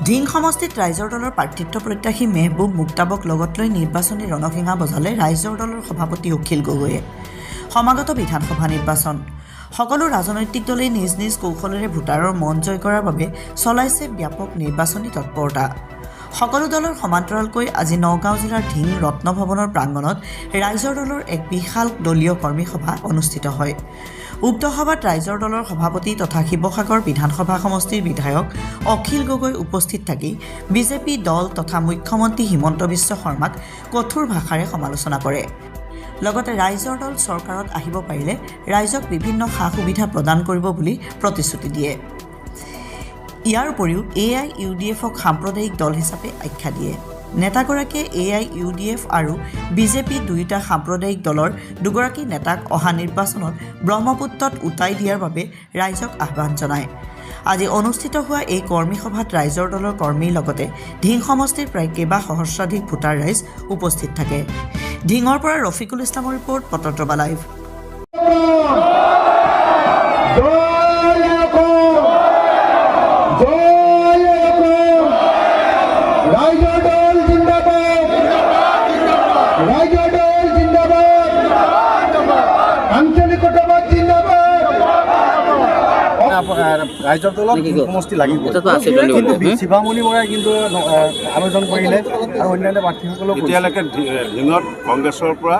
ধিং সমষ্টিত ৰাইজৰ দলৰ প্ৰাৰ্থিত্ব প্ৰত্যাশী মেহবুব মুক্তাবক লগত লৈ নিৰ্বাচনী ৰণসিঙা বজালে ৰাইজৰ দলৰ সভাপতি অখিল গগৈয়ে। সমাগত বিধানসভা নিৰ্বাচন সকলো ৰাজনৈতিক দলেই নিজ নিজ কৌশলেৰে ভোটাৰৰ মন জয় কৰাৰ বাবে চলাইছে ব্যাপক নিৰ্বাচনী তৎপৰতা। সকলো দলৰ সমান্তৰালকৈ আজি নগাঁও জিলাৰ ধিং ৰত্ন ভৱনৰ প্ৰাংগণত ৰাইজৰ দলৰ এক বিশাল দলীয় কৰ্মী সভা অনুষ্ঠিত হয়। উক্ত সভাত ৰাইজৰ দলৰ সভাপতি তথা শিৱসাগৰ বিধানসভা সমষ্টিৰ বিধায়ক অখিল গগৈ উপস্থিত থাকি বিজেপি দল তথা মুখ্যমন্ত্ৰী হিমন্ত বিশ্ব শৰ্মাক কঠোৰ ভাষাৰে সমালোচনা কৰে। লগতে ৰাইজৰ দল চৰকাৰত আহিব পাৰিলে ৰাইজক বিভিন্ন সা সুবিধা প্ৰদান কৰিব বুলি প্ৰতিশ্ৰুতি দিয়ে। ইয়াৰ উপৰিও AIUDFক সাম্প্ৰদায়িক দল হিচাপে আখ্যা দিয়ে। নেতাগৰাকীয়ে AIUDF আৰু বিজেপি দুয়োটা সাম্প্ৰদায়িক দলৰ দুগৰাকী নেতাক অহা নিৰ্বাচনত ব্ৰহ্মপুত্ৰত উটাই দিয়াৰ বাবে ৰাইজক আহ্বান জনায়। আজি অনুষ্ঠিত হোৱা এই কৰ্মী সভাত ৰাইজৰ দলৰ কৰ্মীৰ লগতে ধিং সমষ্টিৰ প্ৰায় কেইবা সহস্ৰাধিক ভোটাৰ ৰাইজ উপস্থিত থাকে। ধিঙৰ পৰা ৰফিকুল ইছলামৰ ৰিপৰ্ট, পটদ্ৰৱা লাইভ। ৰাইজৰ দলত সমষ্টি লাগিব, কিন্তু শিৱামণি বৰাই কিন্তু আবেদন কৰিলে আৰু অন্যান্য প্ৰাৰ্থীসকলক এতিয়ালৈকে ধিঙত কংগ্ৰেছৰ পৰা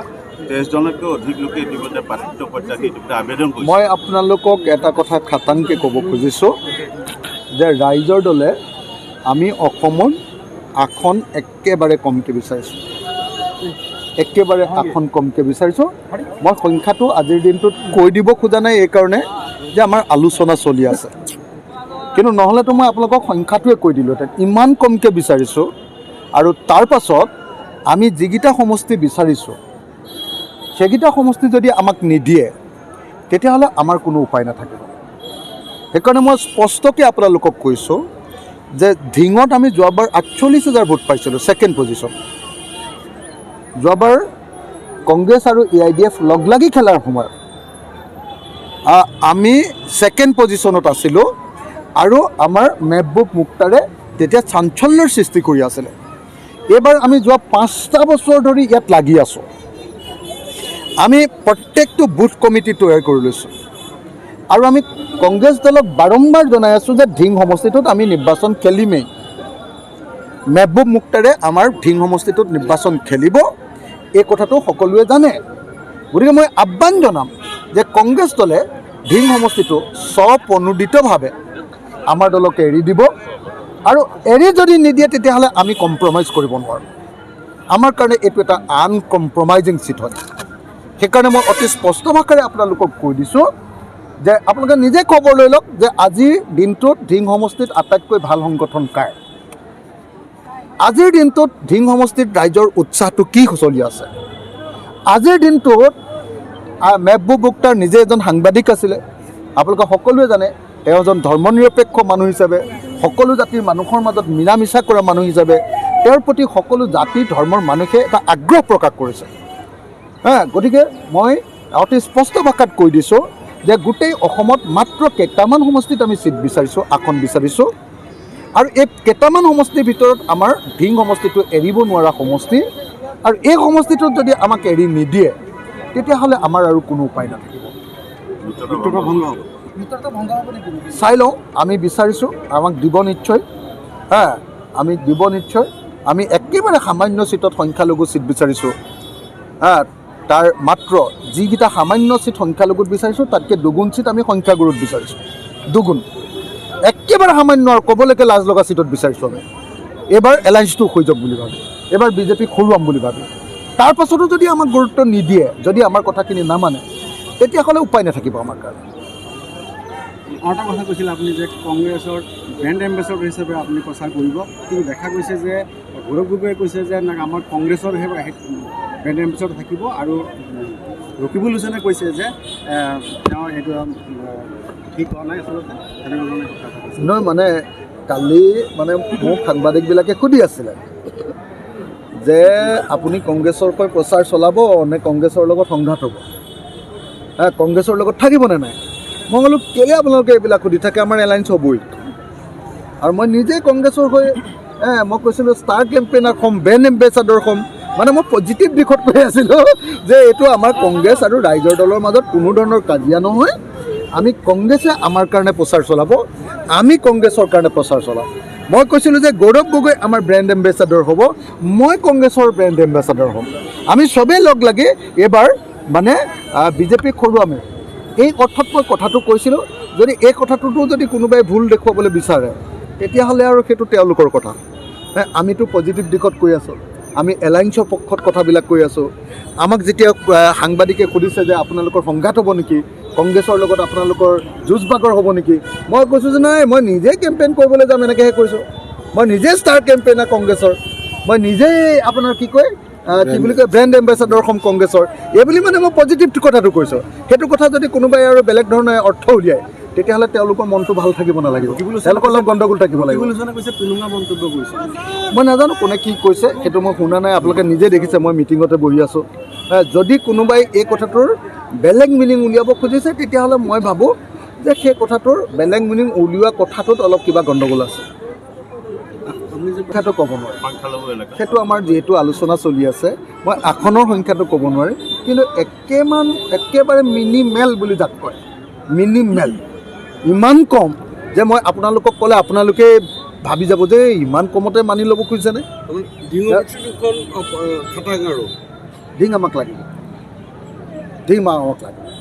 23জনতকৈ অধিক লোকে ইতিমধ্যে প্ৰাৰ্থিত্ব প্ৰত্যাশী আবেদন কৰিছে। মই আপোনালোকক এটা কথা খাটাংকৈ ক'ব খুজিছোঁ যে ৰাইজৰ দলে আমি অসমৰ আসন একেবাৰে কমকৈ বিচাৰিছোঁ, মই সংখ্যাটো আজিৰ দিনটোত কৈ দিব খোজা নাই এইকাৰণে যে আমাৰ আলোচনা চলি আছে, কিন্তু নহ'লেতো মই আপোনালোকক সংখ্যাটোৱে কৈ দিলোঁহেঁতেন। ইমান কমকৈ বিচাৰিছোঁ আৰু তাৰ পাছত আমি যিকেইটা সমষ্টি বিচাৰিছোঁ সেইকেইটা সমষ্টি যদি আমাক নিদিয়ে তেতিয়াহ'লে আমাৰ কোনো উপায় নাথাকিব। সেইকাৰণে মই স্পষ্টকৈ আপোনালোকক কৈছোঁ যে ধিঙত আমি যোৱাবাৰ 48,000 ভোট পাইছিলোঁ, ছেকেণ্ড পজিশ্যন। যোৱাবাৰ কংগ্ৰেছ আৰু AIDF লগ লাগি খেলাৰ সময়ত আমি ছেকেণ্ড পজিশ্যনত আছিলোঁ আৰু আমাৰ মেহবুব মুক্তাৰে তেতিয়া চাঞ্চল্যৰ সৃষ্টি কৰি আছিলে। এইবাৰ আমি যোৱা 5টা বছৰ ধৰি ইয়াত লাগি আছোঁ। আমি প্ৰত্যেকটো বুথ কমিটি তৈয়াৰ কৰি লৈছোঁ আৰু আমি কংগ্ৰেছ দলক বাৰম্বাৰ জনাই আছোঁ যে ধিং সমষ্টিটোত আমি নিৰ্বাচন খেলিমেই। মেহবুব মুক্তাৰে আমাৰ ধিং সমষ্টিটোত নিৰ্বাচন খেলিব, এই কথাটো সকলোৱে জানে। গতিকে মই আহ্বান জনাম যে কংগ্ৰেছ দলে ধিং সমষ্টিটো স্বপ্ৰণোদিতভাৱে আমাৰ দলক এৰি দিব, আৰু এৰি যদি নিদিয়ে তেতিয়াহ'লে আমি কম্প্ৰমাইজ কৰিব নোৱাৰোঁ। আমাৰ কাৰণে এইটো এটা আনকম্প্ৰমাইজিং চিট হয়। সেইকাৰণে মই অতি স্পষ্ট ভাষাৰে আপোনালোকক কৈ দিছোঁ যে আপোনালোকে নিজে খবৰ লৈ লওক যে আজিৰ দিনটোত ধিং সমষ্টিত আটাইতকৈ ভাল সংগঠন কাৰ। আজিৰ দিনটোত ধিং সমষ্টিত ৰাইজৰ উৎসাহটো কি চলি আছে। আজিৰ দিনটোত মেহবুব মুক্তাৰ নিজে এজন সাংবাদিক আছিলে, আপোনালোকে সকলোৱে জানে। তেওঁ এজন ধৰ্মনিৰপেক্ষ মানুহ হিচাপে, সকলো জাতিৰ মানুহৰ মাজত মিলা মিছা কৰা মানুহ হিচাপে তেওঁৰ প্ৰতি সকলো জাতি ধৰ্মৰ মানুহে এটা আগ্ৰহ প্ৰকাশ কৰিছে। গতিকে মই অতি স্পষ্ট ভাষাত কৈ দিছোঁ যে গোটেই অসমত মাত্ৰ কেইটামান সমষ্টিত আমি চিট বিচাৰিছোঁ, আসন বিচাৰিছোঁ, আৰু এই কেইটামান সমষ্টিৰ ভিতৰত আমাৰ ধিং সমষ্টিটো এৰিব নোৱাৰা সমষ্টি, আৰু এই সমষ্টিটোত যদি আমাক এৰি নিদিয়ে তেতিয়াহ'লে আমাৰ আৰু কোনো উপায় নাথাকিব। চাই লওঁ, আমি বিচাৰিছোঁ, আমাক দিব নিশ্চয়, আমি দিব নিশ্চয়। আমি একেবাৰে সামান্য চিটত সংখ্যালঘু চিট বিচাৰিছোঁ, তাৰ মাত্ৰ যিকেইটা সামান্য চিট সংখ্যালঘুত বিচাৰিছোঁ তাতকৈ দুগুণ চিট আমি সংখ্যাগুৰুত বিচাৰিছোঁ, দুগুণ। একেবাৰে সামান্য আৰু ক'বলৈকে লাজ লগা চিটত বিচাৰিছোঁ আমি। এইবাৰ এলায়েন্সটো হৈ যাওক বুলি ভাবি, এইবাৰ বিজেপিক হৰুৱাম বুলি ভাবি, তাৰ পাছতো যদি আমাক গুৰুত্ব নিদিয়ে, যদি আমাৰ কথাখিনি নামানে, তেতিয়াহ'লে উপায় নাথাকিব আমাৰ কাৰণে। আৰু এটা কথা কৈছিলে আপুনি যে কংগ্ৰেছৰ ব্ৰেণ্ড এম্বেচাডৰ হিচাপে আপুনি প্ৰচাৰ কৰিব, কিন্তু দেখা গৈছে যে গৌৰৱ গগৈয়ে কৈছে যে আমাৰ কংগ্ৰেছৰ ব্ৰেণ্ড এম্বেচাডৰ থাকিব, আৰু ৰকিবুল হুছেইনে কৈছে যে তেওঁ এইটো ঠিক হোৱা নাই আচলতে। নহয়, মানে কালি মোক সাংবাদিকবিলাকে সুধি আছিলে যে আপুনি কংগ্ৰেছৰ হৈ প্ৰচাৰ চলাব নে কংগ্ৰেছৰ লগত সংঘাত হ'ব, কংগ্ৰেছৰ লগত থাকিবনে নাই। মই বোলো কেলৈ আপোনালোকে এইবিলাক সুধি থাকে, আমাৰ এলায়েন্স হ'বই। আৰু মই নিজে কংগ্ৰেছৰ হৈ মই কৈছিলোঁ ষ্টাৰ কেম্পেইনাৰ হ'ম, ব্ৰেণ্ড এম্বেচাডৰ হ'ম। মানে মই পজিটিভ দিশত কৈ আছিলোঁ যে এইটো আমাৰ কংগ্ৰেছ আৰু ৰাইজৰ দলৰ মাজত কোনো ধৰণৰ কাজিয়া নহয়। আমি কংগ্ৰেছে আমাৰ কাৰণে প্ৰচাৰ চলাব, আমি কংগ্ৰেছৰ কাৰণে প্ৰচাৰ চলাম। মই কৈছিলোঁ যে গৌৰৱ গগৈ আমাৰ ব্ৰেণ্ড এম্বেচাডৰ হ'ব, মই কংগ্ৰেছৰ ব্ৰেণ্ড এম্বেচাডৰ হ'ম। আমি চবেই লগ লাগি এইবাৰ মানে বিজেপিক হৰুৱামে। এই অৰ্থত মই কথাটো কৈছিলোঁ, যদি এই কথাটোতো যদি কোনোবাই ভুল দেখুৱাবলৈ বিচাৰে তেতিয়াহ'লে আৰু সেইটো তেওঁলোকৰ কথা। আমিতো পজিটিভ দিশত কৈ আছোঁ, আমি এলায়েন্সৰ পক্ষত কথাবিলাক কৈ আছোঁ। আমাক যেতিয়া সাংবাদিকে সুধিছে যে আপোনালোকৰ সংঘাত হ'ব নেকি, কংগ্ৰেছৰ লগত আপোনালোকৰ যুঁজ বাগৰ হ'ব নেকি, মই কৈছোঁ যে নাই, মই নিজে কেম্পেইন কৰিবলৈ যাম, এনেকৈহে কৈছোঁ। মই নিজে ষ্টাৰ কেম্পেইনাৰ কংগ্ৰেছৰ, মই নিজেই আপোনাৰ কি কয় কি বুলি কয় ব্ৰেণ্ড এম্বেচাডৰ হ'ম কংগ্ৰেছৰ। এইবুলি মানে মই পজিটিভ কথাটো কৈছোঁ। সেইটো কথা যদি কোনোবাই আৰু বেলেগ ধৰণে অৰ্থ উলিয়ায় তেতিয়াহ'লে তেওঁলোকৰ মনটো ভাল থাকিব নালাগিব, তেওঁলোকৰ অলপ গণ্ডগোল থাকিব লাগিব। মই নাজানো কোনে কি কৈছে, সেইটো মই শুনা নাই। আপোনালোকে নিজে দেখিছে মই মিটিঙতে বহি আছোঁ। যদি কোনোবাই এই কথাটোৰ বেলেগ মিনিং উলিয়াব খুজিছে তেতিয়াহ'লে মই ভাবোঁ যে সেই কথাটোৰ বেলেগ মিনিং উলিওৱা কথাটোত অলপ কিবা গণ্ডগোল আছে। সংখ্যাটো ক'ব নোৱাৰি, সেইটো আমাৰ যিহেতু আলোচনা চলি আছে, মই আসনৰ সংখ্যাটো ক'ব নোৱাৰিম। কিন্তু একেবাৰে মিনিমেল বুলি যাক কয়, মিনিমেল ইমান কম যে মই আপোনালোকক ক'লে আপোনালোকে ভাবি যাব যে ইমান কমতে মানি ল'ব খুজিছেনে। ধিং আমাক লাগিব, ধিং আমাক লাগিব।